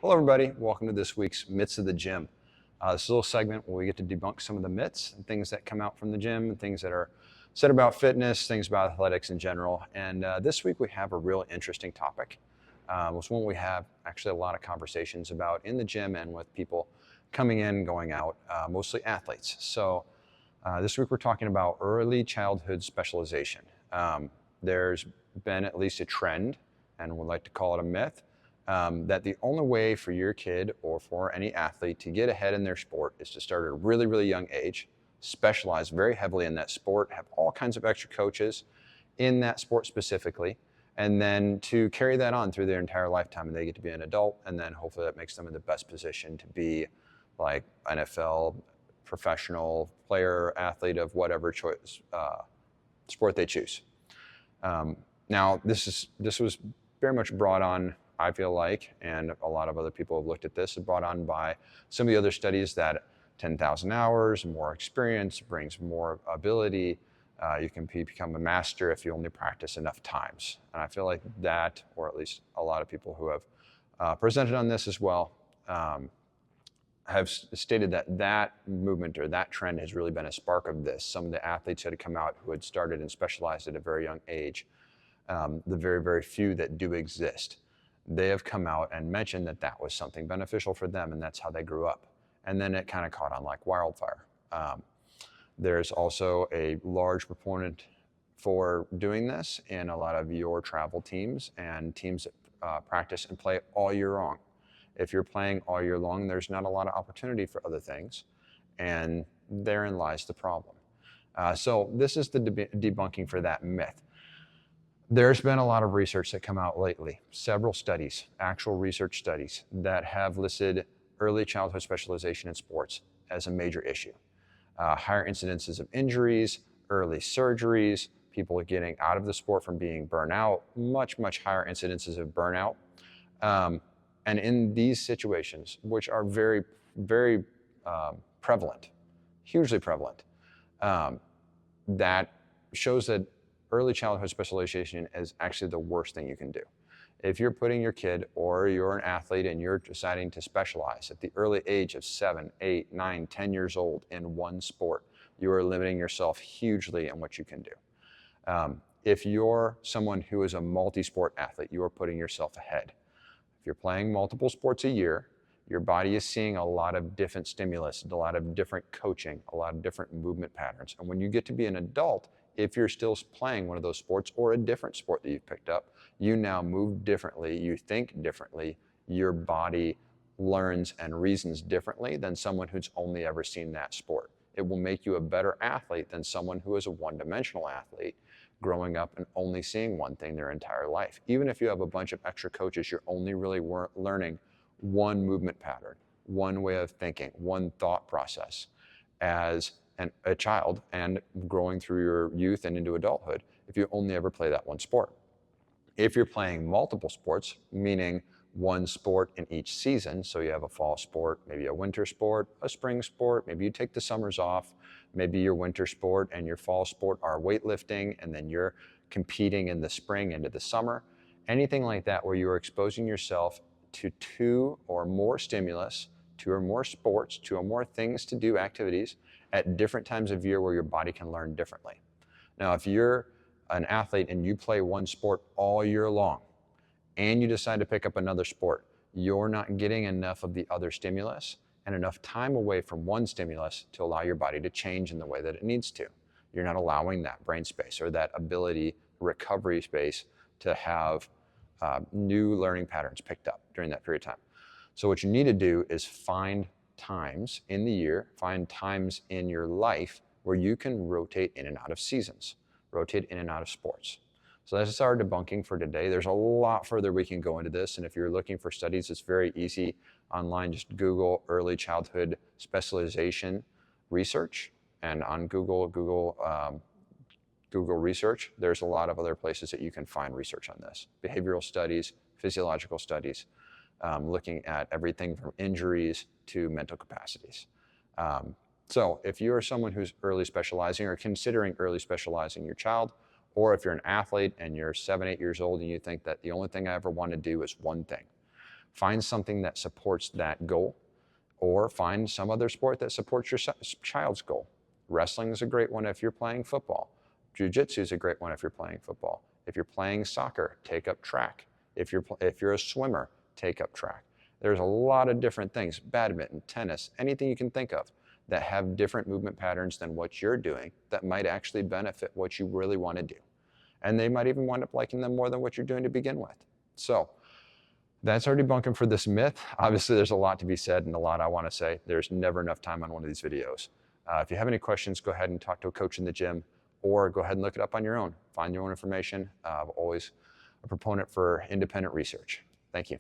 Hello, everybody. Welcome to this week's Myths of the Gym. This is a little segment where we get to debunk some of the myths and things that come out from the gym and things that are said about fitness, things about athletics in general. And this week we have a real interesting topic. It's one we have actually a lot of conversations about in the gym and with people coming in, going out, mostly athletes. So this week we're talking about early childhood specialization. There's been at least a trend, and we'd like to call it a myth, that the only way for your kid or for any athlete to get ahead in their sport is to start at a really, really young age, specialize very heavily in that sport, have all kinds of extra coaches in that sport specifically, and then to carry that on through their entire lifetime and they get to be an adult, and then hopefully that makes them in the best position to be like NFL, professional player, athlete of whatever choice, sport they choose. Now, this was very much brought on, I feel like, and a lot of other people have looked at this, brought on by some of the other studies that 10,000 hours, more experience brings more ability. You can become a master if you only practice enough times. And I feel like that, or at least a lot of people who have presented on this as well, have stated that that movement or that trend has really been a spark of this. Some of the athletes that had come out who had started and specialized at a very young age, the very, very few that do exist, they have come out and mentioned that that was something beneficial for them and that's how they grew up. And then it kind of caught on like wildfire. There's also a large proponent for doing this in a lot of your travel teams and teams that practice and play all year long. If you're playing all year long, there's not a lot of opportunity for other things, and therein lies the problem. So this is the debunking for that myth. There's been a lot of research that come out lately, several studies, actual research studies that have listed early childhood specialization in sports as a major issue. Higher incidences of injuries, early surgeries, people getting out of the sport from being burnt out, much, much higher incidences of burnout. And in these situations, which are very, very prevalent, hugely prevalent, that shows that early childhood specialization is actually the worst thing you can do. If you're putting your kid or you're an athlete and you're deciding to specialize at the early age of 7, 8, 9, 10 years old in one sport, you are limiting yourself hugely in what you can do. If you're someone who is a multi-sport athlete, you are putting yourself ahead. If you're playing multiple sports a year, your body is seeing a lot of different stimulus, a lot of different coaching, a lot of different movement patterns. And when you get to be an adult, if you're still playing one of those sports or a different sport that you've picked up, you now move differently, you think differently, your body learns and reasons differently than someone who's only ever seen that sport. It will make you a better athlete than someone who is a one-dimensional athlete growing up and only seeing one thing their entire life. Even if you have a bunch of extra coaches, you're only really learning one movement pattern, one way of thinking, one thought process as a child and growing through your youth and into adulthood if you only ever play that one sport. If you're playing multiple sports, meaning one sport in each season, so you have a fall sport, maybe a winter sport, a spring sport, maybe you take the summers off, maybe your winter sport and your fall sport are weightlifting, and then you're competing in the spring into the summer, anything like that where you're exposing yourself to two or more stimulus, two or more sports, two or more things to do, activities, at different times of year where your body can learn differently. Now, if you're an athlete and you play one sport all year long and you decide to pick up another sport, you're not getting enough of the other stimulus and enough time away from one stimulus to allow your body to change in the way that it needs to. You're not allowing that brain space or that ability, recovery space to have new learning patterns picked up during that period of time. So what you need to do is find times in the year, find times in your life where you can rotate in and out of seasons, rotate in and out of sports. So that's our debunking for today. There's a lot further we can go into this, and if you're looking for studies, it's very easy online. Just Google early childhood specialization research, and on Google research, there's a lot of other places that you can find research on this. Behavioral studies, physiological studies, looking at everything from injuries to mental capacities. So if you're someone who's early specializing or considering early specializing your child, or if you're an athlete and you're 7, 8 years old and you think that the only thing I ever want to do is one thing, Find something that supports that goal, or find some other sport that supports your child's goal. Wrestling is a great one if you're playing football. Jiu-jitsu is a great one if you're playing football. If you're playing soccer, take up track. If you're a swimmer, take up track. There's a lot of different things, badminton, tennis, anything you can think of that have different movement patterns than what you're doing that might actually benefit what you really want to do. And they might even wind up liking them more than what you're doing to begin with. So that's our debunking for this myth. Obviously, there's a lot to be said and a lot I want to say. There's never enough time on one of these videos. If you have any questions, go ahead and talk to a coach in the gym, or go ahead and look it up on your own. Find your own information. I'm always a proponent for independent research. Thank you.